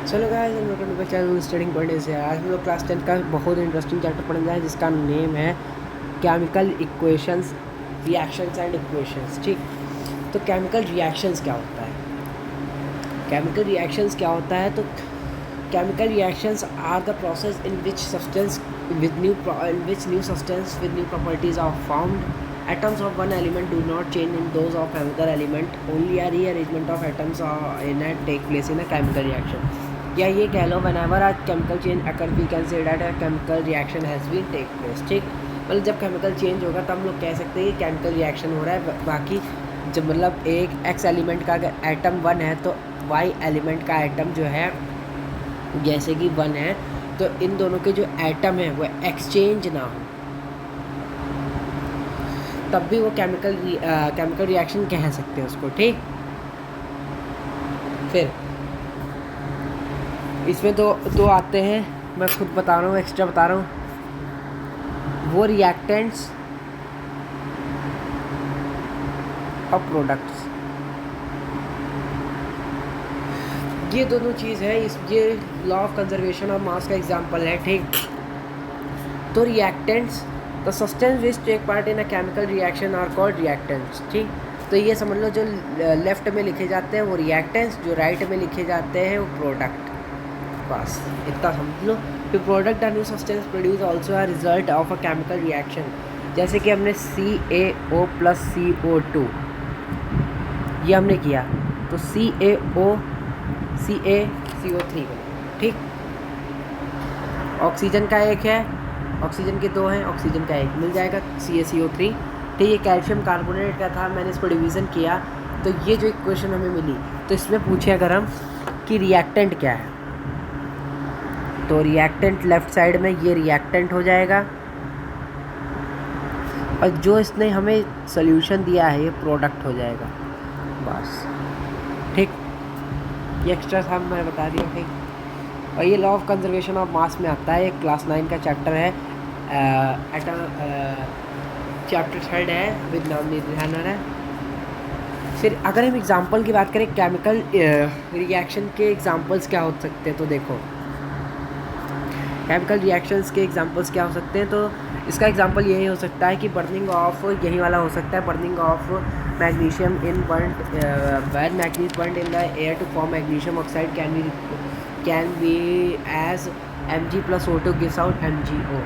चलो guys, welcome to my channel studying point से। आज हम लोग क्लास 10 का बहुत इंटरेस्टिंग चैप्टर पढ़ने जा रहे हैं जिसका नेम है chemical equations, reactions and equations. ठीक, तो केमिकल रिएक्शंस क्या होता है? केमिकल रिएक्शंस क्या होता है? तो chemical reactions are the process in which substance with new substance with new properties are formed. Atoms of one element do not change in those of another element. Only a rearrangement of atoms in a take place in a chemical reaction. या ये कह लो whenever a chemical change occur we can say that a chemical reaction has been take place. ठीक, मतलब जब chemical change होगा तब हम लोग कह सकते हैं कि केमिकल रिएक्शन हो रहा है। बाकी जब मतलब एक एक्स एलिमेंट का अगर एटम 1 है तो वाई एलिमेंट का एटम जो है जैसे कि 1 है, तो इन दोनों के जो एटम है वो एक्सचेंज ना हो तब भी वो केमिकल रिएक्शन कह सकते हैं उसको। ठीक, फिर इसमें दो आते हैं, मैं खुद बता रहा हूँ, एक्स्ट्रा बता रहा हूँ, वो रिएक्टेंट्स और प्रोडक्ट्स। ये दोनों चीज़ है, ये law of conservation of mass का एग्जांपल है। ठीक, तो reactants, the substance which take part in a chemical reaction are called reactants. ठीक, तो ये समझ लो जो लेफ्ट में लिखे जाते हैं वो रिएक्टेंट्स, जो राइट में लिखे जाते हैं वो प्रोडक्ट। बस इतना समझ लो। फिर product are new substance produce also a result of a chemical reaction. जैसे कि हमने CaO प्लस CO2 ये हमने किया तो CaCO3 बने। ठीक, ऑक्सीजन का एक है, ऑक्सीजन के 2 हैं, ऑक्सीजन का एक मिल जाएगा CaCO3। ठीक, ये कैल्शियम कार्बोनेट का था, मैंने इसको डिवीज़न किया तो ये जो इक्वेशन हमें मिली, तो इसमें पूछे अगर हम कि रिएक्टेंट क्या है, तो रिएक्टेंट लेफ़्ट साइड में ये रिएक्टेंट हो जाएगा और जो इसने हमें सोल्यूशन दिया है ये प्रोडक्ट हो जाएगा। बस ठीक, ये एक्स्ट्रा था मैंने बता दिया। ठीक, और ये लॉ ऑफ कंजर्वेशन ऑफ मास में आता है, एक क्लास 9 का चैप्टर है, चैप्टर 3 है, विद नाम नहीं ध्यान आ रहा है। फिर अगर हम एग्जांपल की बात करें केमिकल रिएक्शन के एग्जांपल्स क्या हो सकते हैं, तो देखो केमिकल रिएक्शंस के एग्जांपल्स क्या हो सकते हैं, तो इसका एग्जांपल यही हो सकता है कि बर्निंग ऑफ, यही वाला हो सकता है, burning of magnesium in when manganese burnt in the air to form magnesium oxide can be as Mg plus O2 gives out MgO।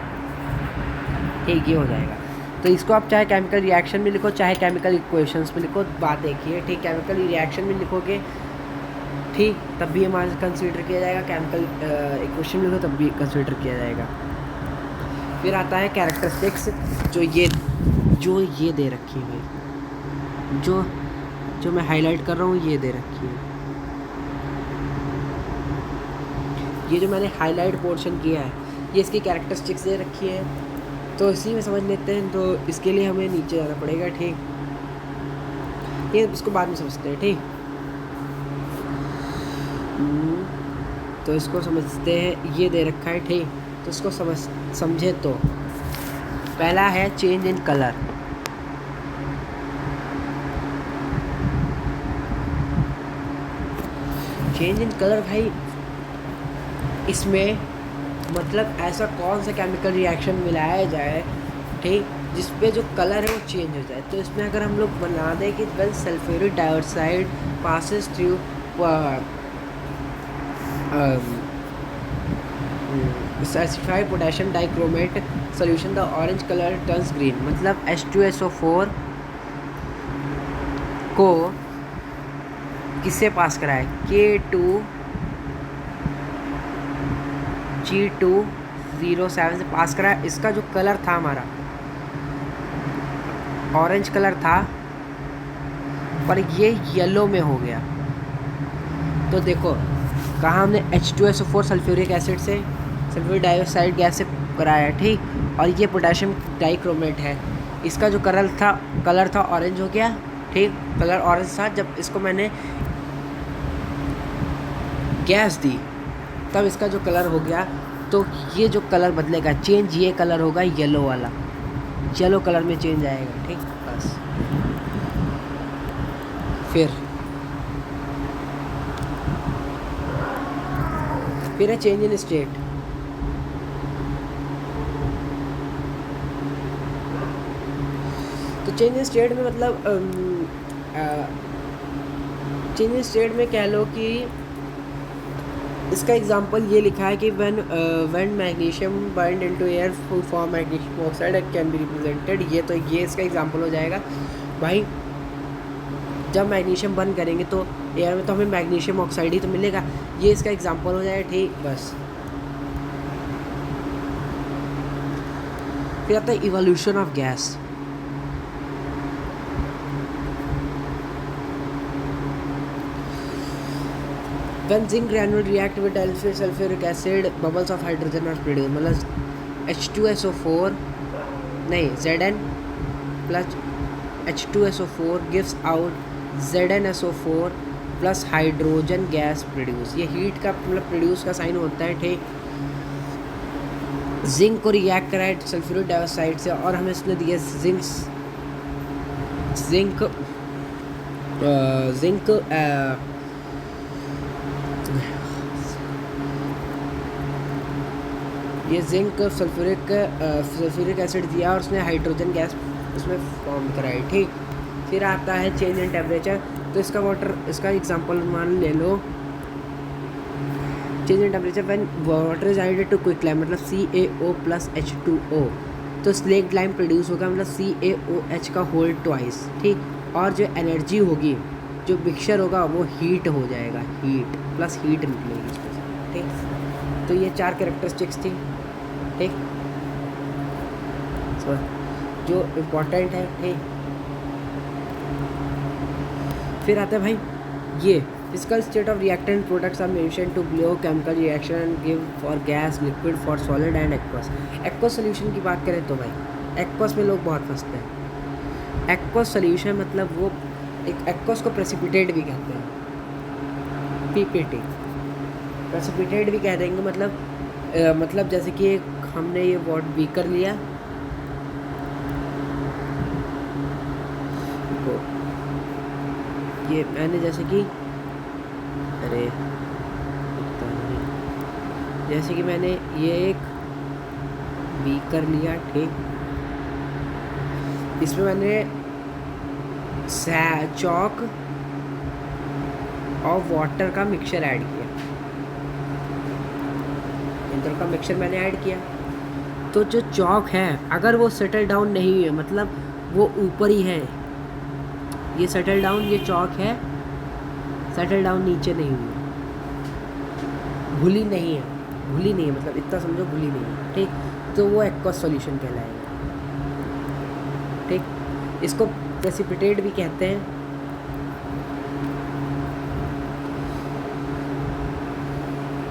ठीक, ये हो जाएगा। तो इसको आप चाहे केमिकल रिएक्शन में लिखो चाहे केमिकल इक्वेशंस में लिखो, बात एक ही है। ठीक, केमिकल रिएक्शन में लिखोगे ठीक तब भी हमारे कंसीडर किया जाएगा, केमिकल इक्वेशन में लिखो तब भी कंसीडर किया जाएगा। फिर आता है कैरेक्टरिस्टिक्स, जो ये दे रखी है, जो मैं हाईलाइट कर रहा हूँ ये दे रखी है, ये जो मैंने हाईलाइट पोर्शन किया है ये इसकी कैरेक्टरिस्टिक्स दे रखी है, तो इसी में समझ लेते हैं। तो इसके लिए हमें नीचे जाना पड़ेगा। ठीक, ये इसको बाद में समझते हैं। ठीक, तो इसको समझते हैं, ये दे रखा है। ठीक, तो इसको समझे तो पहला है change in colour. Change in colour भाई, इसमें मतलब ऐसा कौन सा केमिकल रिएक्शन मिलाया जाए ठीक जिसपे जो कलर है वो चेंज हो जाए। तो इसमें अगर हम लोग बना दें कि when sulphuric dioxide passes through specified potassium dichromate solution, the orange color turns green। मतलब H2SO4 को किससे पास कराए, K2G207 से पास कराया। इसका जो कलर था हमारा ऑरेंज कलर था पर ये येलो में हो गया। तो देखो कहाँ हमने H2SO4 सल्फ्यूरिक एसिड से सल्फ्यूरिक डाइऑक्साइड गैस से कराया ठीक, और ये पोटेशियम डाइक्रोमेट है, इसका जो कलर था ऑरेंज हो गया। ठीक, कलर ऑरेंज था, जब इसको मैंने गैस दी तब इसका जो कलर हो गया, तो ये जो कलर बदलेगा चेंज, ये कलर होगा येलो वाला, येलो कलर में चेंज आएगा। ठीक, बस फिर फिर है चेंज इन स्टेट। तो चेंज इन स्टेट में मतलब चेंज इन स्टेट में कह लो कि इसका एग्जांपल ये लिखा है कि when magnesium bind into air form magnesium oxide it can be represented. ये इसका एग्जांपल हो जाएगा भाई। जब मैग्नीशियम बर्न करेंगे तो एयर में तो हमें मैग्नीशियम ऑक्साइड ही तो मिलेगा, ये इसका एग्जांपल हो जाएगा, ठीक। बस फिर आता है evolution of gas. When zinc granule react with sulfuric acid, bubbles of hydrogen are produced। मतलब H2SO4 नहीं Zn plus H2SO4 gives out ZnSO4 plus hydrogen gas produce. ये हीट का मतलब प्रोड्यूस का साइन होता है, ठीक। जिंक को रिएक्ट करा है सल्फ्यूरिक डाइऑक्साइड से और हमें इसने दिया जिंक ये जिंक सल्फ्यूरिक एसिड दिया और उसने हाइड्रोजन गैस उसमें फॉर्म कराई, ठीक। फिर आता है चेंज इन टेम्परेचर। तो इसका एग्जांपल मान ले लो, change in temperature when water is added to quicklime मतलब CaO प्लस H2O, तो स्लेक्ट लाइम प्रोड्यूस होगा मतलब CaOH का होल ट्वाइस, ठीक। और जो एनर्जी होगी, जो मिक्सचर होगा वो हीट हो जाएगा, हीट प्लस हीट निकलेगी इसमें से, ठीक। तो ये 4 कैरेक्टरिस्टिक्स थी, ठीक। जो इम्पोर्टेंट है, ठीक। फिर आता है भाई ये physical state of reactant products are mention to below chemical reaction give for gas liquid for solid and aqueous. Aqueous solution की बात करें तो भाई एक्वस में लोग बहुत फंसते हैं। एक्वस सोल्यूशन मतलब वो एक एक्वस को प्रेसिपिटेट भी कहते हैं, PPT प्रेसिपिटेट भी कह देंगे। मतलब जैसे कि हमने ये वाटर बीकर लिया, ये मैंने जैसे कि जैसे कि मैंने ये एक बीकर लिया, ठीक। इसमें मैंने चॉक और वाटर का मिक्सचर ऐड किया, इन दोनों का मिक्सचर मैंने ऐड किया। तो जो चॉक है अगर वो सेटल डाउन नहीं है मतलब वो ऊपर ही है, ये सेटल डाउन, ये चॉक है सेटल डाउन नीचे नहीं हुई, घुली नहीं है मतलब इतना समझो घुली नहीं है, ठीक। तो वो एक्वस सॉल्यूशन कहलाएगा, ठीक। इसको प्रेसिपिटेट भी कहते हैं,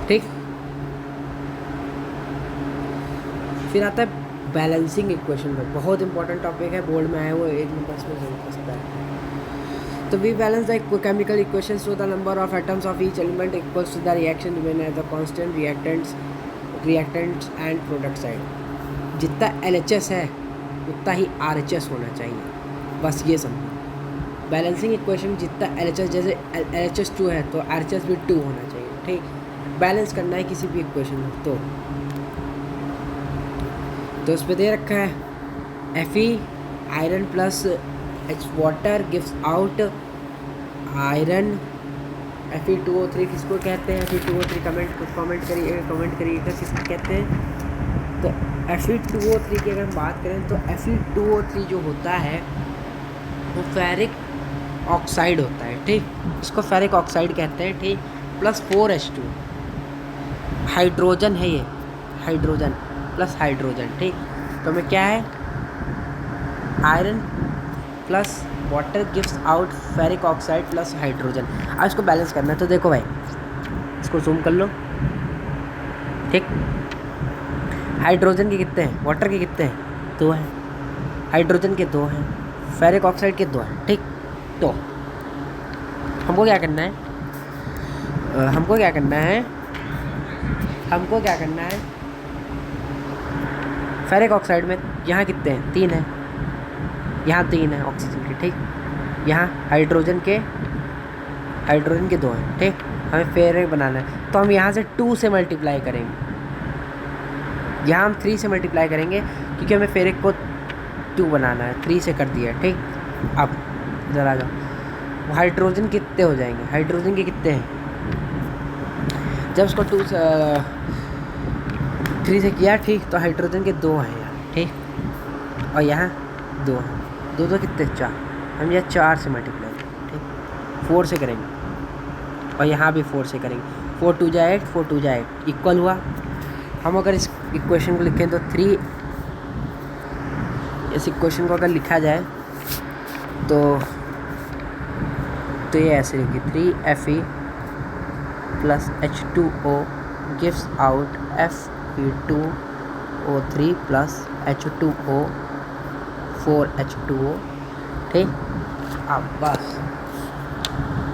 ठीक। फिर आता है बैलेंसिंग इक्वेशन में, बहुत इंपॉर्टेंट टॉपिक है, बोर्ड में आया वो 1 नंबर में जरूर फंसता है। तो we balance the chemical equations so the number of atoms of each element equals to the reaction remain as the constant reactants and product side। जितना LHS है उतना ही RHS होना चाहिए, बस ये समझो। बैलेंसिंग इक्वेशन जितना LHS, जैसे LHS 2 है तो RHS भी 2 होना चाहिए, ठीक। बैलेंस करना है किसी भी इक्वेशन में तो उस पर दे रखा है Fe iron plus H water gives out iron Fe2O3 किसको कहते हैं? Fe2O3 कमेंट करिएगा किसको कहते हैं। तो Fe2O3 की अगर हम बात करें तो Fe2O3 जो होता है वो फेरिक ऑक्साइड होता है, ठीक। इसको फेरिक ऑक्साइड कहते हैं, ठीक। प्लस 4H2 हाइड्रोजन है, ये हाइड्रोजन प्लस हाइड्रोजन, ठीक। तो हमें क्या है iron plus water gives out ferric oxide plus hydrogen. अब इसको बैलेंस करना है तो देखो भाई इसको जूम कर लो, ठीक। हाइड्रोजन के कितने हैं, वाटर के कितने हैं, 2 हैं, हाइड्रोजन के 2 हैं, फेरिक ऑक्साइड के 2 हैं, ठीक। तो हमको क्या करना है फेरिक ऑक्साइड में यहाँ कितने हैं, 3 हैं, यहाँ 3 है ऑक्सीजन के, ठीक। यहाँ हाइड्रोजन के 2 हैं, ठीक। हमें फेरेक बनाना है, तो हम यहाँ से 2 से मल्टीप्लाई करेंगे, यहाँ हम 3 से मल्टीप्लाई करेंगे क्योंकि हमें फेरेक को 2 बनाना है, 3 से कर दिया। ठीक, अब ज़रा जाओ, हाइड्रोजन कितने हो जाएंगे, हाइड्रोजन के कितने हैं, जब उसको 3 से किया, ठीक, तो हाइड्रोजन के 2 हैं यार। ठीक, और यहाँ 2 हैं, 2 2 कितने, 4, हम यहाँ 4 से मल्टीप्लाई करेंगे। ठीक, 4 से करेंगे और यहाँ भी 4 से करेंगे, 4 2 जा 8, 4 2 जा 8 इक्वल हुआ। हम अगर इस इक्वेशन को लिखें तो 3, इस इक्वेशन को अगर लिखा जाए तो ये ऐसे लिखिए, 3Fe plus H2O gives out Fe2O3 plus H2O 4H2O। ठीक, अब बस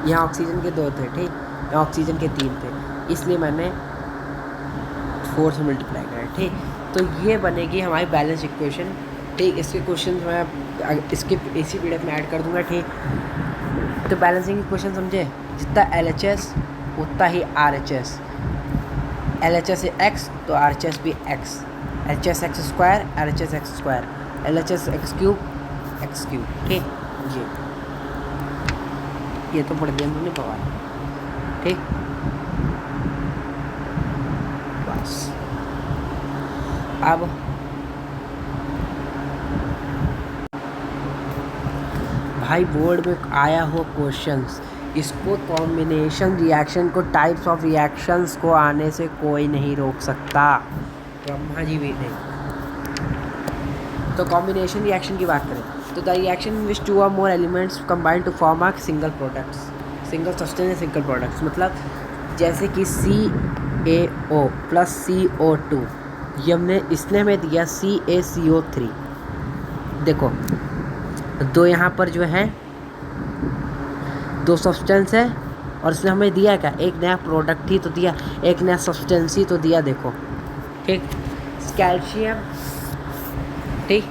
यहाँ ऑक्सीजन के 2 थे, ठीक, यहाँ ऑक्सीजन के 3 थे, इसलिए मैंने 4 से मल्टीप्लाई करा। ठीक, तो ये बनेगी हमारी बैलेंस इक्वेशन। ठीक, इसके क्वेश्चन मैं इसके इसी पीडीएफ में ऐड कर दूंगा। ठीक, तो बैलेंसिंग इक्वेशन समझे, जितना LHS उतना ही RHS, LHS है x तो RHS भी x, LHS x square, RHS x square, LHS x cube, x cube. ठीक, ये तो पढ़ दिया हमने पढ़ा। ठीक, बस अब भाई बोर्ड में आया हो क्वेश्चंस, इसको कॉम्बिनेशन रिएक्शन को, टाइप्स ऑफ रिएक्शंस को आने से कोई नहीं रोक सकता, ब्रह्मा जी भी नहीं। तो कॉम्बिनेशन रिएक्शन की बात करें तो the reaction in which 2 or more elements combine to form a single products, single substance single products, मतलब जैसे कि CaO प्लस CO2, ये हमने इसने हमें दिया CaCO3। देखो दो यहाँ पर जो है 2 सब्सटेंस है और इसने हमें दिया क्या, एक नया प्रोडक्ट ही तो दिया, एक नया सब्सटेंस ही तो दिया। देखो, ठीक, कैल्शियम, ठीक,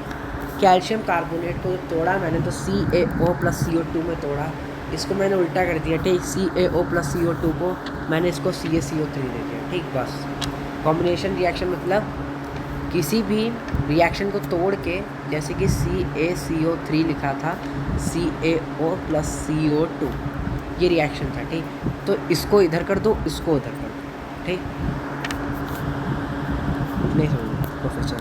कैल्शियम कार्बोनेट को तोड़ा मैंने तो CaO प्लस CO2 में तोड़ा, इसको मैंने उल्टा कर दिया। ठीक, CaO प्लस CO2 को मैंने इसको CaCO3 दे दिया। ठीक, बस कॉम्बिनेशन रिएक्शन मतलब किसी भी रिएक्शन को तोड़ के, जैसे कि CaCO3 लिखा था, CaO प्लस CO2 ये रिएक्शन था। ठीक, तो इसको इधर कर दो, इसको उधर कर दो। ठीक, नहीं समझ professor,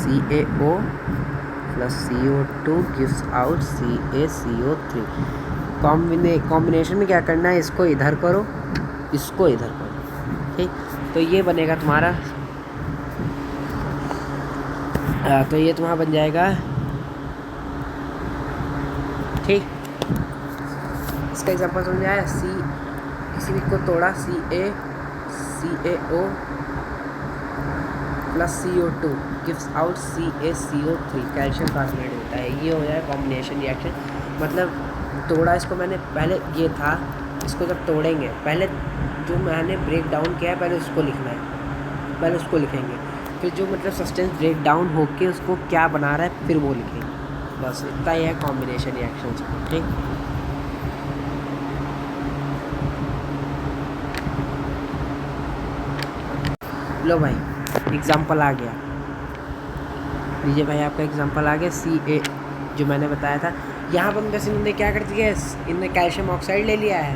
CaO plus CO2 gives out CaCO3। Combination में क्या करना है, इसको इधर करो, इसको इधर करो। ठीक, तो ये बनेगा तुम्हारा, तो ये तुम्हारा बन जाएगा। ठीक, इसका एग्जांपल समझ आया, किसी भी को तोड़ा, CaO plus CO2 gives out CaCO3, calcium carbonate होता है। ये हो जाए कॉम्बिनेशन रिएक्शन, मतलब तोड़ा इसको मैंने, पहले ये था, इसको जब तोड़ेंगे पहले जो मैंने ब्रेक डाउन किया है पहले उसको लिखना है, पहले उसको लिखेंगे, फिर जो मतलब सब्सटेंस ब्रेक डाउन होके उसको क्या बना रहा है फिर वो लिखेंगे। बस इतना ही है कॉम्बिनेशन रिएक्शंस को। ठीक, लो भाई एग्जाम्पल आ गया, लीजिए भाई आपका एग्जाम्पल आ गया। Ca जो मैंने बताया था, यहाँ पर वैसे इन्होंने क्या कर दिया है, इन्होंने कैल्शियम ऑक्साइड ले लिया है।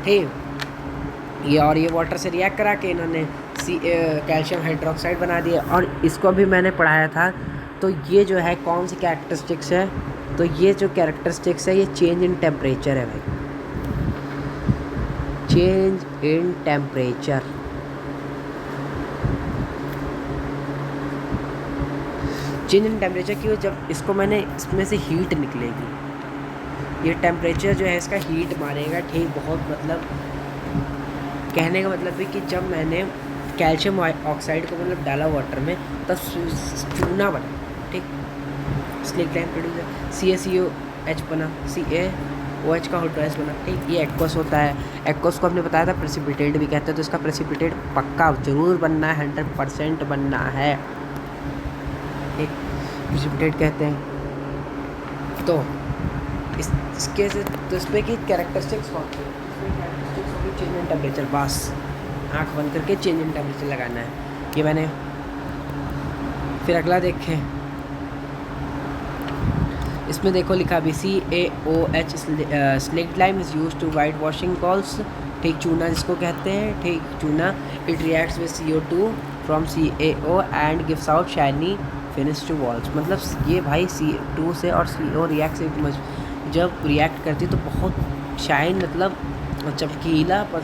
ठीक, ये और ये वाटर से रिएक्ट करा के इन्होंने कैल्शियम हाइड्रोक्साइड बना दिया, और इसको भी मैंने पढ़ाया था। तो ये जो है कौन सी कैरेक्टरिस्टिक्स है, तो ये जो कैरेक्टरिस्टिक्स है ये चेंज इन टेम्परेचर है भाई, change in temperature. Change in temperature की, जब इसको मैंने, इसमें से हीट निकलेगी, ये टेम्परेचर जो है इसका हीट मारेगा। ठीक, बहुत मतलब कहने का मतलब है कि जब मैंने कैल्शियम ऑक्साइड को मतलब डाला वाटर में तब चूना बना। ठीक, इसलिए टाइम प्रोड्यूसर CaCOH बना, CaOH का H2S बना। ठीक, ये एक्वस होता है, एक्वस को हमने बताया था प्रेसिपिटेट भी कहते हैं, तो इसका प्रेसिपिटेट पक्का ज़रूर बनना है, 100% बनना है। ठीक, प्रेसिपिटेट कहते हैं। तो इसके से तो इसमें की कैरेक्टरिस्टिक्स कौन सी इसमें कैरेक्टरिस्टिक्स होगी चेंज इन टेम्परेचर। बस आँख बंद करके चेंज इन टेम्परेचर लगाना है ये मैंने। फिर अगला देखें, इसमें देखो लिखा भी CaOH slaked lime is use to white washing walls. ठीक, चूना जिसको कहते हैं, ठीक चूना। It reacts with CO2 from CaO and gives out shiny finish to walls. मतलब ये भाई C2 से और CO रिएक्ट से जब रिएक्ट करती है तो बहुत शाइन, मतलब चमकीला पर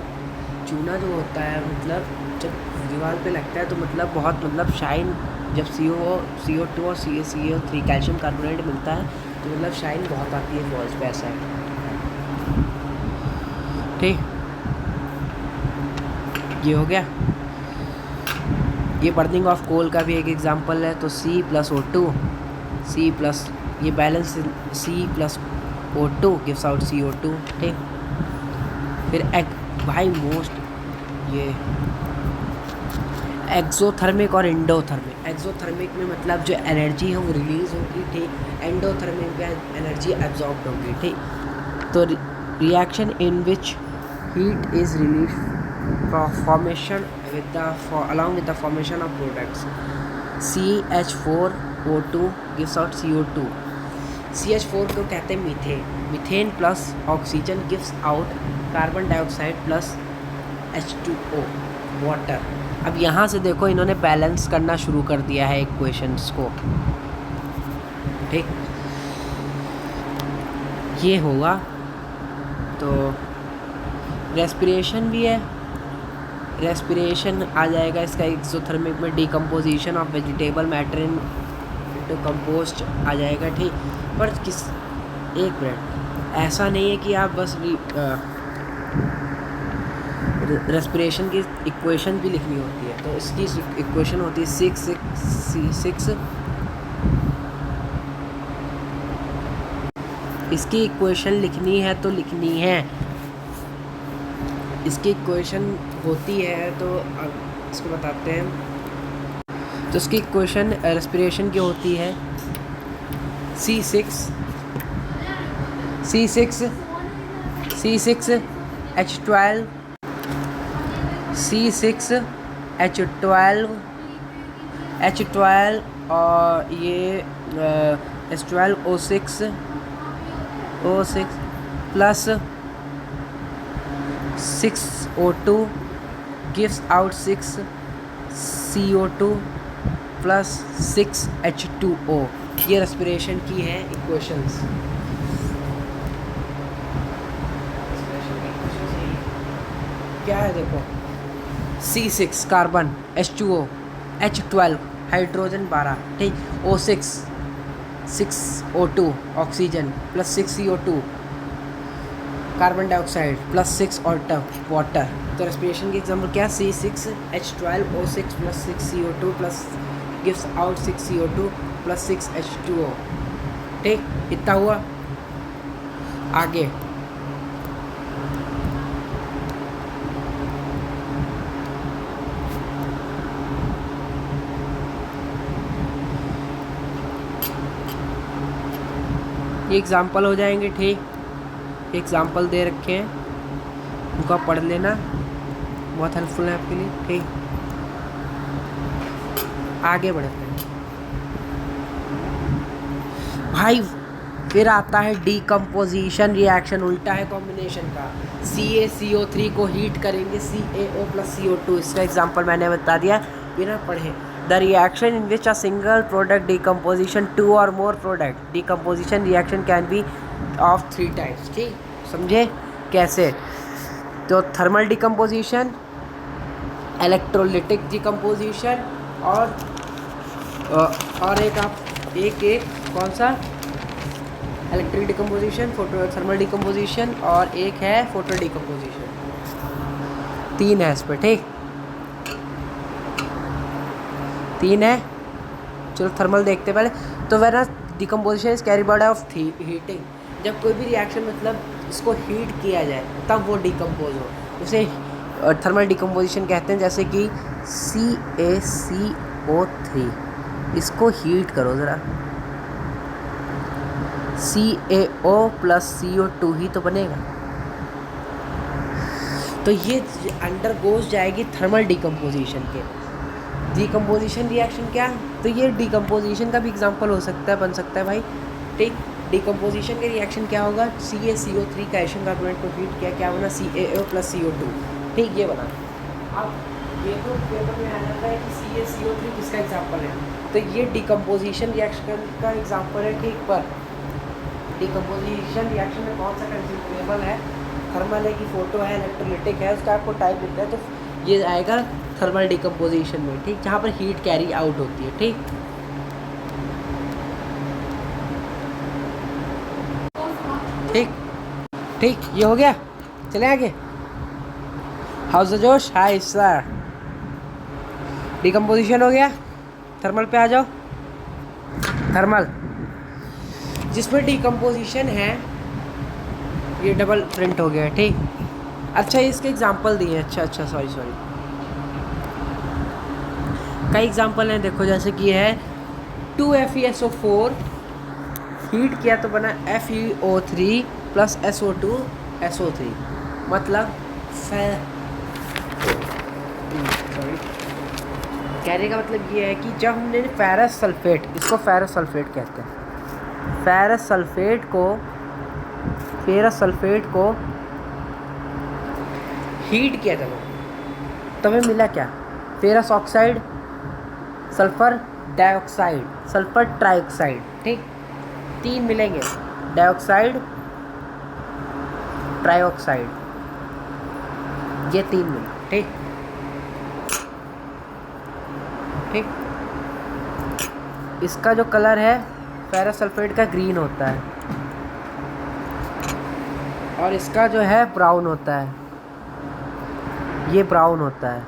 चूना जो होता है, मतलब जब दीवार पे लगता है तो मतलब बहुत मतलब शाइन। जब CO2 और CO3 कैल्शियम कार्बोनेट मिलता है तो मतलब शाइन बहुत आती है वॉल्स पे, ऐसा है। ठीक, ये हो गया। ये बर्निंग ऑफ कोल का भी एक एग्जांपल है। तो C+O2 C प्लस ये balance C+O2 gives out CO2। ठीक, फिर भाई मोस्ट ये एक्सोथर्मिक और एंडोथर्मिक। एक्सोथर्मिक में मतलब जो एनर्जी है वो रिलीज होगी, ठीक। एंडोथर्मिक में एनर्जी एब्जॉर्ब होगी, ठीक। तो reaction in which heat is release formation along with the formation of products. CH4O2 gives out CO2. CH4 को कहते हैं methane. Methane plus oxygen gives out carbon dioxide plus H2O water. अब यहाँ से देखो इन्होंने बैलेंस करना शुरू कर दिया है इक्वेशंस को, ठीक। ये होगा तो रेस्पिरेशन भी है। रेस्पिरेशन आ जाएगा इसका एक्सोथर्मिक में decomposition of vegetable matter into compost आ जाएगा, ठीक। पर एक मिनट, ऐसा नहीं है कि आप बस रेस्पिरेशन की इक्वेशन भी लिखनी होती है। तो इसकी इक्वेशन होती है 6 इसकी इक्वेशन लिखनी है तो लिखनी है। इसकी इक्वेशन होती है तो इसको बताते हैं। तो इसकी इक्वेशन रेस्पिरेशन की होती है C6H12 और ये H12O6 plus 6O2 gives out 6 CO2 plus 6 H2O। ये रेस्पिरेशन की है इक्वेशंस। क्या है देखो, C6 carbon, H2O, H12 hydrogen 12, ठीक। O6 6O2 oxygen plus 6 CO2 carbon dioxide plus 6 water. तो रेस्पिरेशन की एग्जाम्पल क्या, C6H12O6 plus 6 CO2 plus gives out 6 CO2 plus 6 H2O, ठीक। इतना हुआ। आगे ये एग्जाम्पल हो जाएंगे, ठीक। एग्जाम्पल दे रखे हैं, उनको आप पढ़ लेना, बहुत हेल्पफुल है आपके लिए, ठीक। आगे बढ़ते हैं भाई। फिर आता है डीकम्पोजिशन रिएक्शन, उल्टा है कॉम्बिनेशन का। CaCO3 को हीट करेंगे CaO प्लस CO2। इसका एग्जाम्पल मैंने बता दिया बिना पढ़े। The reaction in which a single product decomposition 2 और more product decomposition reaction can be of 3 types, ठीक। समझे कैसे? तो थर्मल डिकम्पोजिशन, इलेक्ट्रोलिटिक डिकम्पोजिशन और एक कौन सा, इलेक्ट्रिक डिकम्पोजिशन, थर्मल डिकम्पोजिशन और एक है फोटो डिकम्पोजिशन। 3 है इस पर, ठीक। 3 है। चलो थर्मल देखते पहले। तो when decomposition is carry out of heating, जब कोई भी रिएक्शन मतलब इसको हीट किया जाए तब वो डिकम्पोज हो, उसे थर्मल डिकम्पोजिशन कहते हैं। जैसे कि CaCO3 इसको हीट करो ज़रा, CaO प्लस CO2 ही तो बनेगा। तो ये अंडरगोज जाएगी थर्मल डिकम्पोजिशन के। डिकम्पोजिशन रिएक्शन क्या, तो ये डिकम्पोजिशन का भी एग्जांपल हो सकता है, बन सकता है भाई, ठीक। डिकम्पोजिशन के रिएक्शन क्या होगा, CaCO3 कैल्शियम कार्बोनेट को हीट किया, क्या बना, CaO प्लस CO2, ठीक, ये बना। अब ये तो पेपर में आ जाता है कि CaCO3 किसका एग्जाम्पल है, तो ये डिकम्पोजिशन रिएक्शन का एग्जाम्पल है, ठीक। पर डिकम्पोजिशन रिएक्शन में कौन सा कंज्यूमेबल है, थर्मल है कि फोटो है, इलेक्ट्रोलिटिक है, उसका आपको टाइप मिलता है, तो ये आएगा थर्मल डिकम्पोजिशन में, ठीक, जहाँ पर हीट कैरी आउट होती है, ठीक। ठीक ठीक, ये हो गया, चले आगे। हाउस द जोश, हाय सर। डिकम्पोजिशन हो गया, थर्मल पे आ जाओ। थर्मल जिसमें डिकम्पोजिशन है, ये डबल प्रिंट हो गया, ठीक। अच्छा, इसके एग्जांपल दिए, अच्छा सॉरी कई एग्जांपल हैं, देखो, जैसे कि है 2FeSO4 हीट किया तो बना FeO3 प्लस SO2 SO3, मतलब कहने का मतलब ये है कि जब हमने फेरस सल्फेट, इसको फेरस सल्फेट कहते हैं, फेरस सल्फेट को हीट किया था, तो हमें मिला क्या, ferrous oxide, sulphur dioxide, sulphur trioxide, ठीक, तीन मिलेंगे, डाइऑक्साइड ट्राइऑक्साइड, ये तीन मिले, ठीक ठीक। इसका जो कलर है फेरस सल्फेट का ग्रीन होता है, और इसका जो है ब्राउन होता है, ये ब्राउन होता है।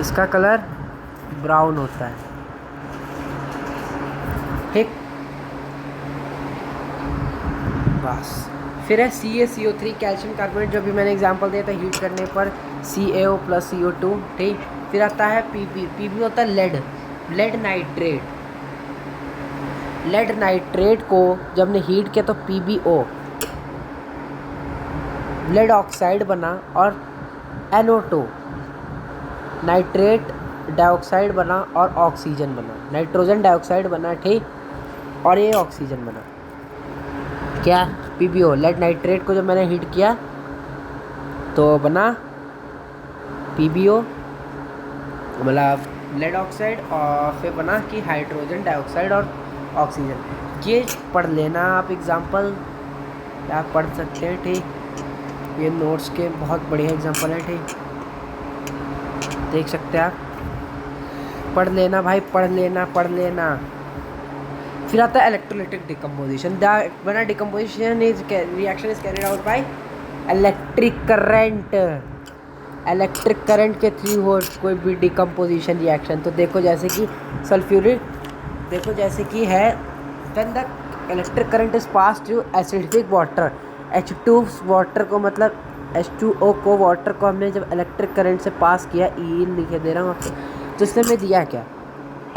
इसका कलर ब्राउन होता है, ठीक। बस फिर है CaCO3 कैल्शियम कार्बोनेट, जो भी मैंने एग्जांपल दिया था, हीट करने पर CaO प्लस CO2, ठीक। फिर आता है Pb होता है लेड नाइट्रेट। लेड नाइट्रेट को जब ने हीट किया तो PbO लेड ऑक्साइड बना, और NO2 नाइट्रेट डाइऑक्साइड बना, और ऑक्सीजन बना, नाइट्रोजन डाइऑक्साइड बना, ठीक, और ये ऑक्सीजन बना, क्या, PbO। लेड नाइट्रेट को जब मैंने हीट किया तो बना PbO, मतलब लेड ऑक्साइड, और फिर बना कि हाइड्रोजन डाइऑक्साइड और ऑक्सीजन। ये पढ़ लेना आप, एग्जाम्पल आप पढ़ सकते हैं, ठीक। ये नोट्स के बहुत बढ़िया एग्जाम्पल है, ठीक, देख सकते हैं आप, पढ़ लेना भाई, पढ़ लेना। फिर आता है इलेक्ट्रोलिटिक डिकम्पोजिशन। बना decomposition reaction is carried out by electric current के थ्रू हो कोई भी डिकम्पोजिशन रिएक्शन। तो देखो जैसे कि सल्फ्यूरिक, देखो जैसे कि है when the electric current is pass through acidic water, H2 water को, मतलब H2O को, वाटर को हमने जब इलेक्ट्रिक करंट से पास किया, ई लिखे दे रहा हूँ आपको, तो इसने हमें दिया क्या,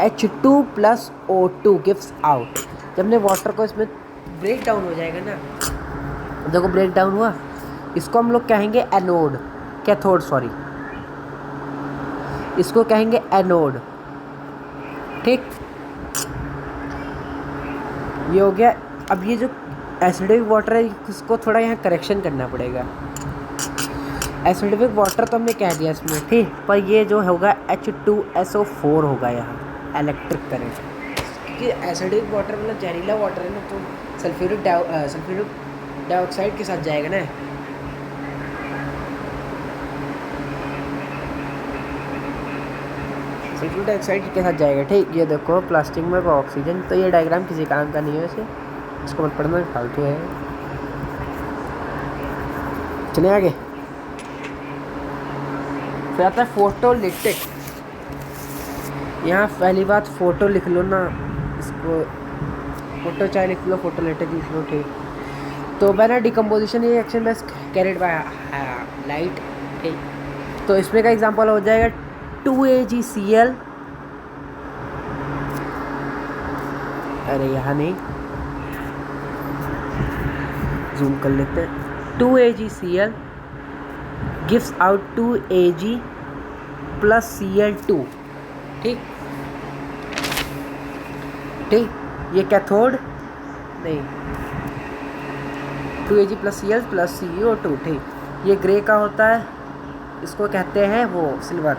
H2 plus O2 gives out. जब हमने वाटर को, इसमें ब्रेक डाउन हो जाएगा ना, देखो ब्रेक डाउन हुआ, इसको हम लोग कहेंगे एनोड, कैथोड सॉरी, इसको कहेंगे एनोड, ठीक। ये हो गया। अब ये जो एसिडिक वाटर है, इसको थोड़ा यहाँ करेक्शन करना पड़ेगा। एसिडिक वाटर तो हमने कह दिया इसमें, ठीक, पर ये जो होगा H2SO4 होगा यहाँ इलेक्ट्रिक करंट, क्योंकि एसिडिक वाटर मतलब जहरीला वाटर है ना, तो सल्फ्यूरिक डाइऑक्साइड के साथ जाएगा ना, सल्फ्यूरिक डाइऑक्साइड के साथ जाएगा, ठीक। ये देखो प्लास्टिक में ऑक्सीजन, तो ये डायग्राम किसी काम का नहीं है वैसे, इसको मत पढ़ना, फालतू है। चलिए आगे। फिर आता है फोटोलिटिक। यहाँ पहली बात फोटो लिख लो ना, इसको फोटो चाहे लिख लो, फोटोलिटिक लिख लो, ठीक। तो मैंने डिकम्पोजिशन रिएक्शन बस कैरिड बाय लाइट, ठीक। तो इसमें का एग्जांपल हो जाएगा 2AgCl अरे यहाँ नहीं, जूम कर लेते हैं। 2AgCl gives out 2Ag plus Cl2। ठीक ठीक, ये कैथोड नहीं, 2Ag plus Cl plus CO2। ठीक, ये ग्रे का होता है, इसको कहते हैं वो सिल्वर।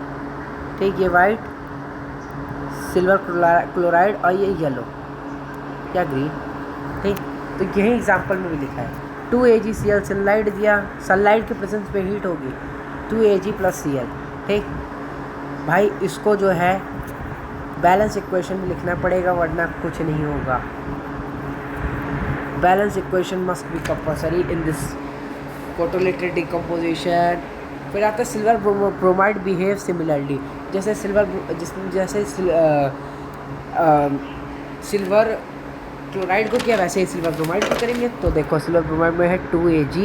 ठीक, ये वाइट सिल्वर क्लोराइड और ये येलो या ग्रीन। ठीक, तो यही एग्जांपल में भी लिखा है। 2AgCl सनलाइट दिया, सनलाइट के प्रेजेंस में हीट होगी 2Ag प्लस Cl। ठीक भाई, इसको जो है बैलेंस इक्वेशन में लिखना पड़ेगा वरना कुछ नहीं होगा। Balance equation must be compulsory in this photolytic decomposition. फिर आता है सिल्वर ब्रोमाइड बिहेव सिमिलरली। जैसे सिल्वर क्लोराइड को किया वैसे ही सिल्वर ब्रोमाइड को करेंगे। तो देखो सिल्वर ब्रोमाइड में है 2Ag,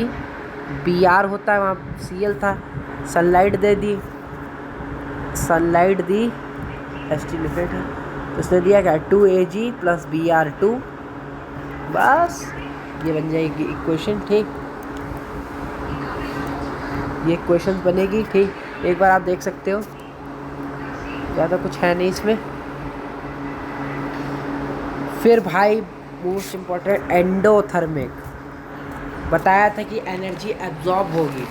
Br होता है, वहाँ Cl था, सनलाइट दे दी, सनलाइट दी एस्टिमेटेड है, तो उसने दिया क्या 2Ag प्लस Br2, बस ये बन जाएगी इक्वेशन। ठीक, ये इक्वेशन बनेगी। ठीक, एक बार आप देख सकते हो, ज़्यादा कुछ है नहीं इसमें। फिर भाई मोस्ट इम्पॉर्टेंट एंडोथर्मिक, बताया था कि एनर्जी एब्जॉर्ब होगी।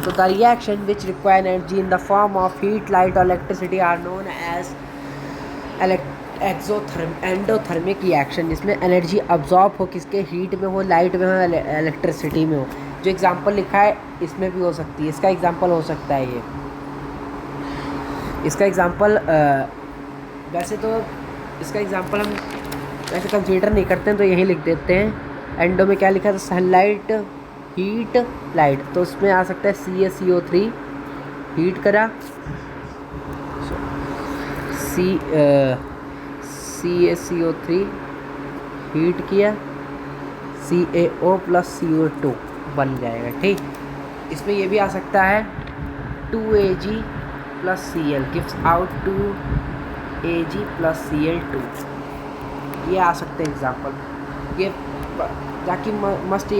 तो the reaction which require energy in the form of heat, light और electricity are known as endothermic reaction, जिसमें एनर्जी अब्जॉर्ब हो, किसके, हीट में हो, लाइट में हो, इलेक्ट्रिसिटी में हो। जो एग्जांपल लिखा है इसमें भी हो सकती है, इसका एग्जांपल हो सकता है ये, इसका एग्जांपल वैसे तो इसका एग्जांपल हम वैसे कंसीडर नहीं करते हैं, तो यही लिख देते हैं। एंडो में क्या लिखा था, सनलाइट, हीट, लाइट, तो उसमें आ सकता है CaCO3 हीट करा, CaCO3 हीट किया, CaO प्लस CO2 बन जाएगा। ठीक, इसमें ये भी आ सकता है 2Ag plus Cl gives out 2Ag plus Cl2, ये आ सकते हैं एग्जाम्पल। ये जाकि मस्ट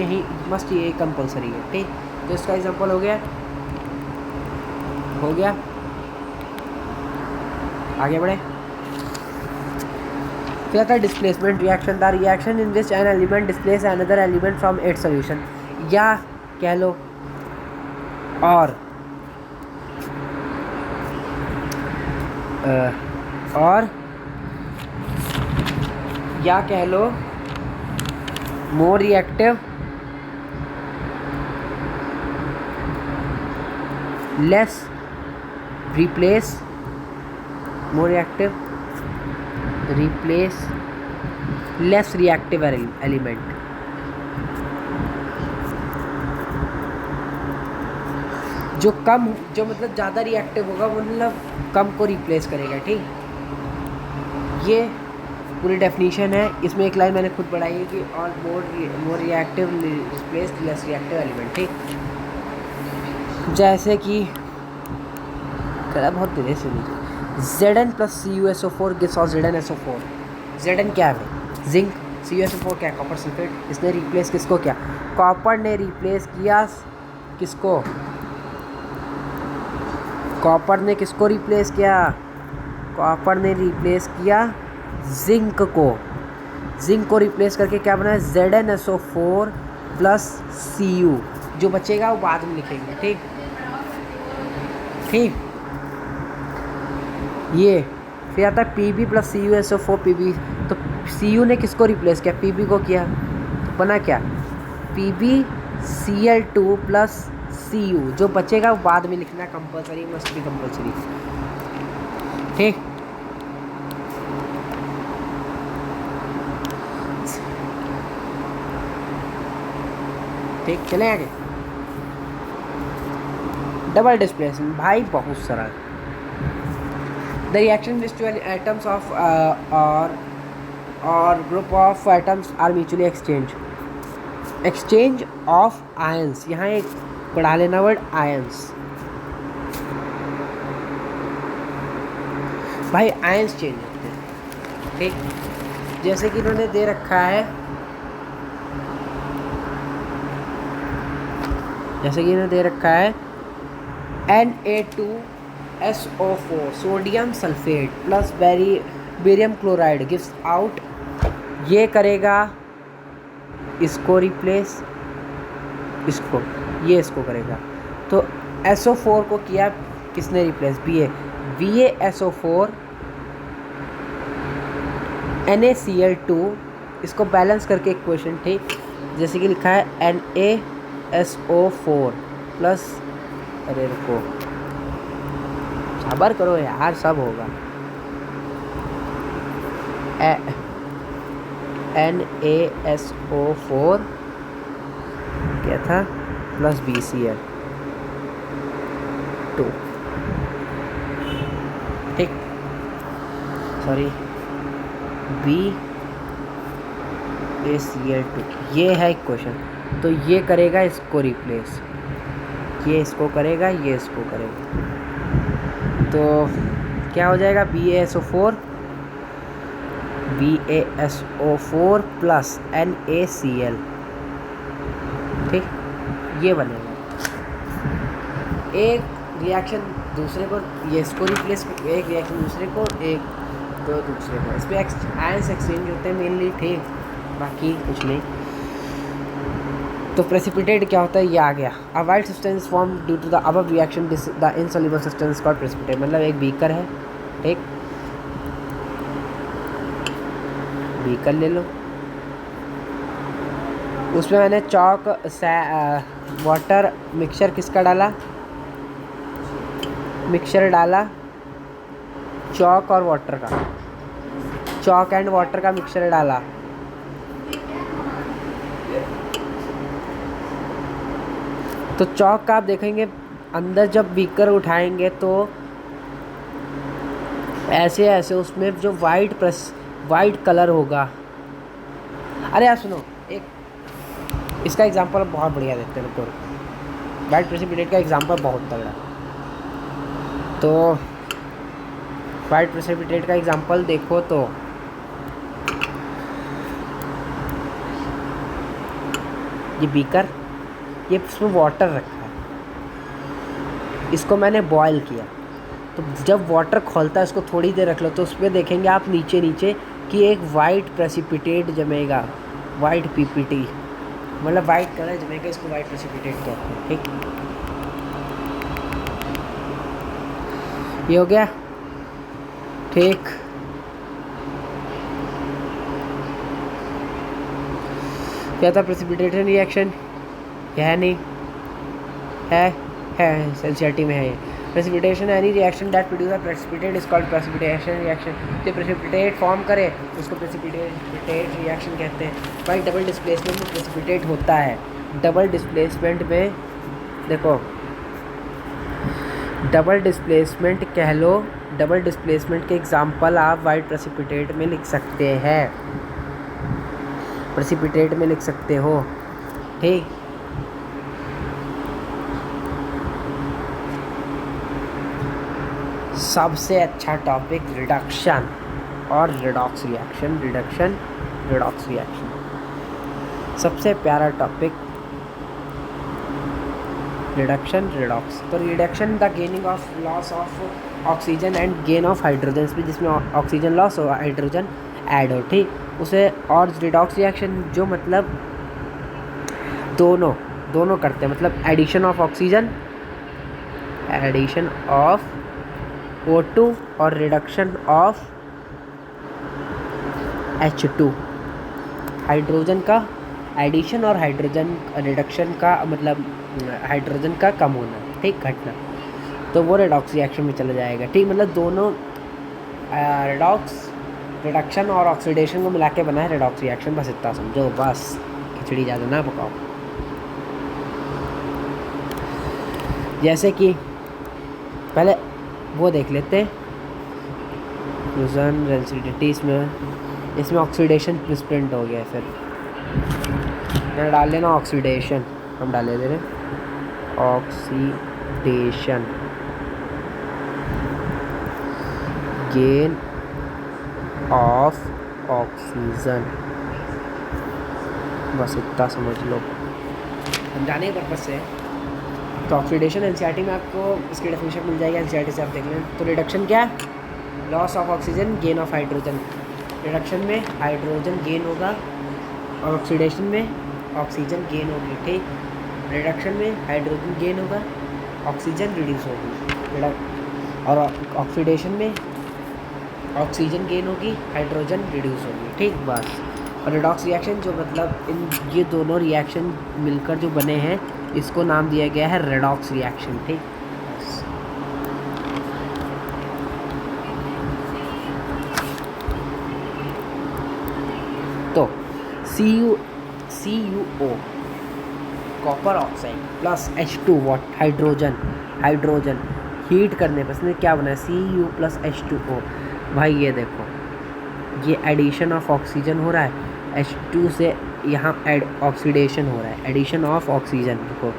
ये कंपलसरी है। ठीक, तो इसका एग्जाम्पल हो गया, आगे बढ़े। फिर आता है displacement reaction. The reaction in which an element displace another element from its solution, या कह लो और या कह लो more reactive, less replace, more reactive replace less reactive element. जो मतलब ज़्यादा रिएक्टिव होगा वो मतलब कम को रिप्लेस करेगा। ठीक, ये पूरी डेफिनेशन है। इसमें एक लाइन मैंने खुद पढ़ाई है कि और मोर reactive replace less reactive element. ठीक, जैसे कि बहुत धीरे से Zn प्लस CuSO4 गिव्स और ZnSO4। Zn क्या है, जिंक, CuSO4 क्या है, कॉपर सल्फेट। इसने रिप्लेस किसको किया, कॉपर ने रिप्लेस किया किसको, कॉपर ने किसको रिप्लेस किया, कॉपर ने रिप्लेस किया जिंक को। जिंक को रिप्लेस करके क्या बना है, ZnSO4 प्लस Cu। जो बचेगा वो बाद में लिखेंगे। ठीक ठीक, ये फिर आता है Pb प्लस CuSO4 Pb। तो Cu ने किसको रिप्लेस किया, Pb को किया, तो बना क्या PbCl2 प्लस Cu। जो बचेगा वो बाद में लिखना कंपलसरी, मस्ट बी कंपलसरी। ठीक, ठीक, चले आगे। डबल डिस्प्लेसमेंट भाई बहुत सरल। The reaction which two atoms of और group of atoms are mutually exchange of ions. यहाँ एक पढ़ा लेना वर्ड आयंस, भाई आयंस चेंज होते हैं। ठीक, जैसे कि इन्होंने दे रखा है, Na2SO4 sodium sulphate plus barium chloride gives out, ये करेगा इसको रिप्लेस, इसको करेगा। तो SO4 को किया किसने रिप्लेस, BaSO4 NaCl2, इसको बैलेंस करके इक्वेशन थी, जैसे कि लिखा है NaSO4 प्लस, अरे रुको सबर करो यार, सब होगा, NaSO4 क्या था प्लस BCl2, ठीक, सॉरी BaCl2, ये है इक्वेशन। तो ये करेगा इसको रिप्लेस, ये इसको करेगा, ये इसको करेगा, तो क्या हो जाएगा, BaSO4 प्लस NaCl, ठीक, ये बनेगा। एक रिएक्शन दूसरे को, ये इसको रिप्लेस, एक रिएक्शन दूसरे को, एक दो दूसरे को, इस पर आयंस एक्सचेंज होते हैं मेनली, ठीक, बाकी कुछ नहीं। तो प्रेसिपिटेट क्या होता है, ये आ गया। A white substance form due to the above reaction, the insoluble substance called precipitate, मतलब एक बीकर है, ठीक, बीकर ले लो, उसमें मैंने चॉक वाटर मिक्सचर किसका डाला, मिक्सचर डाला चॉक और वाटर का, चॉक एंड वाटर का मिक्सचर डाला, तो चॉक का आप देखेंगे अंदर जब बीकर उठाएंगे तो ऐसे ऐसे उसमें जो वाइट कलर होगा। अरे यार सुनो, एक इसका एग्जांपल बहुत बढ़िया देते हैं, रुको, वाइट प्रेसिपिटेट का एग्जांपल बहुत तगड़ा। तो वाइट प्रेसिपिटेट का एग्जांपल देखो, तो ये बीकर, ये इसमें वाटर रखा है, इसको मैंने बॉयल किया, तो जब वाटर खोलता है इसको थोड़ी देर रख लो, तो उसमें देखेंगे आप नीचे नीचे कि एक वाइट प्रेसिपिटेट जमेगा, वाइट पीपीटी, मतलब वाइट कलर जमेगा, इसको वाइट प्रेसिपिटेट कहते हैं, ठीक, ये हो गया, ठीक। क्या था प्रेसिपिटेशन रिएक्शन, है नहीं, है एनसीईआरटी में है ये। Precipitation any reaction that produce a precipitate is called precipitation reaction. जो प्रेसिपिटेट फॉर्म करे उसको प्रेसिपिटेट रिएक्शन कहते हैं। भाई डबल डिस्प्लेसमेंट में प्रेसिपिटेट होता है, डबल डिस्प्लेसमेंट में देखो, डबल डिस्प्लेसमेंट कह लो, डबल डिस्प्लेसमेंट के एग्जांपल आप वाइट प्रेसिपिटेट में लिख सकते हैं, प्रेसिपिटेट में लिख सकते हो, ठीक। सबसे अच्छा टॉपिक रिडक्शन और रिडॉक्स रिएक्शन, रिडॉक्स रिएक्शन सबसे प्यारा टॉपिक, रिडक्शन रिडॉक्स। तो reduction the gaining of loss of oxygen and gain of hydrogen, जिसमें ऑक्सीजन लॉस हो हाइड्रोजन ऐड हो, ठीक, उसे। और रिडॉक्स रिएक्शन जो मतलब दोनों करते हैं, मतलब addition of oxygen, addition of O2 और रिडक्शन ऑफ H2, हाइड्रोजन का एडिशन और हाइड्रोजन रिडक्शन का मतलब हाइड्रोजन का कम होना, ठीक, घटना, तो वो रिडॉक्स रिएक्शन में चला जाएगा, ठीक। मतलब दोनों रिडॉक्स, रिडक्शन और ऑक्सीडेशन को मिला के बना है रिडॉक्स रिएक्शन, बस इतना समझो, बस खिचड़ी ज़्यादा ना पकाओ। जैसे कि पहले वो देख लेते हैं फ्यूजन रेसिडिटी, इसमें ऑक्सीडेशन प्रेसिपिटेट हो गया, फिर मैंने डाल लेना ऑक्सीडेशन, हम डाले दे रहे ऑक्सीडेशन, गेन ऑफ ऑक्सीजन, बस इतना समझ लो, समझाने के पर्पज से। तो ऑक्सीडेशन एनसीईआरटी में आपको इसकी डेफिनेशन मिल जाएगी, एनसीईआरटी से आप देख लें। तो रिडक्शन क्या है? Loss of oxygen, gain of hydrogen. Reduction में हाइड्रोजन गेन होगा और ऑक्सीडेशन में ऑक्सीजन गेन होगी, ठीक। रिडक्शन में हाइड्रोजन गेन होगा, ऑक्सीजन रिड्यूस होगी, और ऑक्सीडेशन में ऑक्सीजन गेन होगी, हाइड्रोजन रिड्यूस होगी, ठीक। बस। और रेडॉक्स रिएक्शन जो मतलब इन ये दोनों रिएक्शन मिलकर जो बने हैं, इसको नाम दिया गया है रेडॉक्स रिएक्शन, ठीक। तो CuO copper oxide plus H2 what hydrogen heat करने पर इसमें क्या बना है? Cu plus H2O। भाई ये देखो, ये एडिशन ऑफ ऑक्सीजन हो रहा है, H2 से यहाँ ऑक्सीडेशन हो रहा है, एडिशन ऑफ ऑक्सीजन। रुको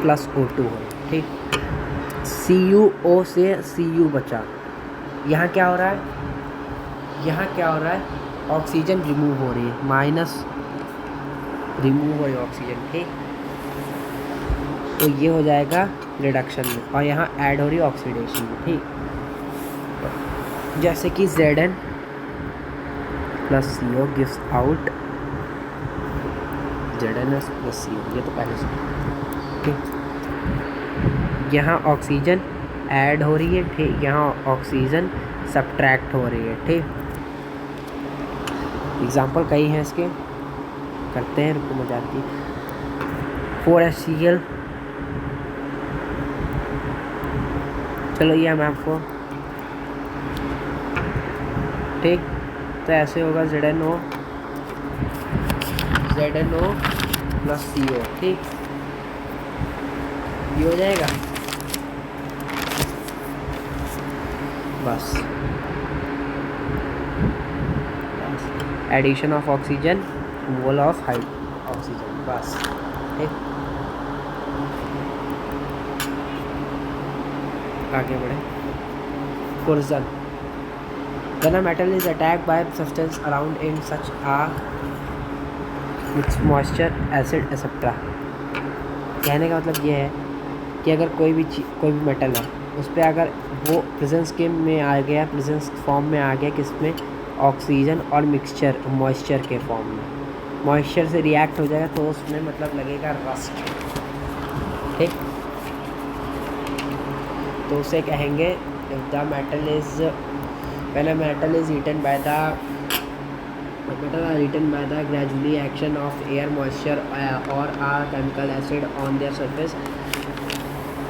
प्लस O2 हो रहा है, ठीक। CuO से Cu बचा, यहाँ क्या हो रहा है? यहाँ क्या हो रहा है? ऑक्सीजन रिमूव हो रही है, माइनस रिमूव हो रही है ऑक्सीजन, ठीक। तो ये हो जाएगा रिडक्शन में, और यहाँ ऐड हो रही है ऑक्सीडेशन में, ठीक। जैसे कि Zn plus CO gives out ZnS plus CO, ये तो पहले से, ठीक। यहाँ ऑक्सीजन ऐड हो रही है, ठीक। यहाँ ऑक्सीजन सब्ट्रैक्ट हो रही है, ठीक। एग्जाम्पल कई हैं इसके, करते हैं, रुको मजा आती है। 4HCl, चलो ये मैं आपको, ठीक। तो ऐसे होगा ZnO प्लस CO, ठीक। ये हो जाएगा, बस। Addition of oxygen, removal of oxygen, बस, ठीक। आगे बढ़े। Corrosion, when a metal is attacked by substance around in such a with moisture, acid etc. कहने का मतलब ये है कि अगर कोई भी मेटल है, उस पर अगर वो प्रेजेंस के में आ गया, प्रेजेंस फॉर्म में आ गया, किसमें? ऑक्सीजन और मिक्सचर मॉइस्चर के फॉर्म में, मॉइस्चर से रिएक्ट हो जाएगा, तो उसमें मतलब लगेगा रस्ट, ठीक। तो उसे कहेंगे if the metal is when a metal is eaten by the gradually action of air moisture or a chemical acid on their surface,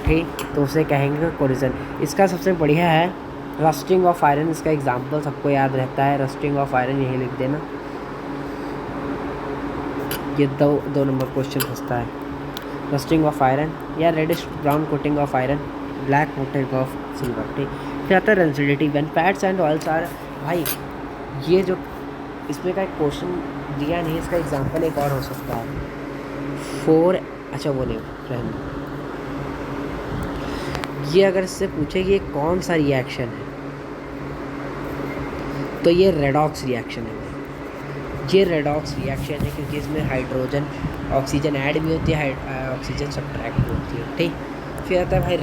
ठीक। तो उसे कहेंगे कोरिजन। इसका सबसे बढ़िया है रस्टिंग ऑफ आयरन, इसका एग्जांपल सबको याद रहता है, रस्टिंग ऑफ आयरन, यही लिख देना, ये दो नंबर क्वेश्चन फंसता है। रस्टिंग ऑफ आयरन या reddish brown coating of iron, black coating of silver, ठीक। फिर आता है rancidity, when fats and oils are, भाई ये जो इसमें का एक क्वेश्चन दिया नहीं, इसका एग्जांपल एक और हो सकता है। अच्छा वो नहीं रहने, ये अगर इससे पूछे कि ये कौन सा रिएक्शन है, तो ये रेडॉक्स रिएक्शन है। ये रेडॉक्स रिएक्शन है क्योंकि इसमें हाइड्रोजन ऑक्सीजन ऐड भी होती है, ऑक्सीजन सब्ट्रैक्ट भी होती है, ठीक। फिर आता है भाई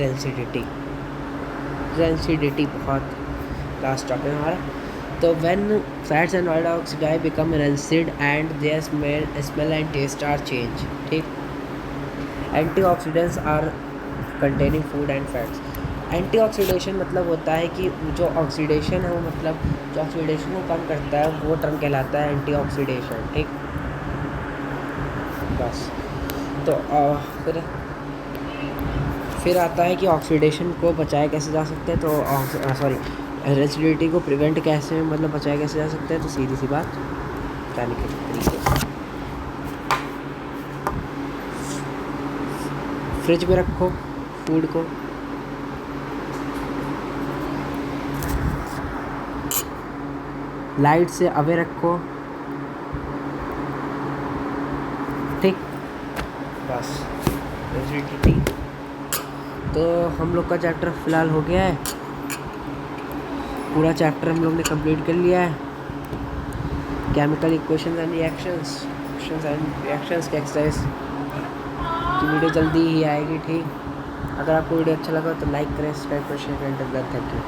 रेंसिडिटी बहुत लास्ट टॉपिक है हमारा। तो when fats and oil oxidize become rancid and their smell and taste are change, ठीक। Antioxidants are containing food and fats. Antioxidation मतलब होता है कि जो ऑक्सीडेशन है वो मतलब जो ऑक्सीडेशन को कम करता है, वो टर्म कहलाता है एंटीऑक्सीडेशन, ठीक। बस। तो फिर आता है कि ऑक्सीडेशन को बचाया कैसे जा सकते हैं, तो रेसिडिटी को प्रिवेंट कैसे मतलब बचाया कैसे जा सकता है, तो सीधी सी बात बताने के तरीके, फ्रिज में रखो फूड को, लाइट से अवे रखो, ठीक। बस रेसिडिटी तो हम लोग का चैप्टर फ़िलहाल हो गया है, पूरा चैप्टर हम लोग ने कंप्लीट कर लिया है। केमिकल इक्वेशंस एंड रिएक्शंस की एक्सरसाइज की वीडियो जल्दी ही आएगी, ठीक। अगर आपको वीडियो अच्छा लगा तो लाइक करें, सब्सक्राइब करें, शेयर करें। Thank you.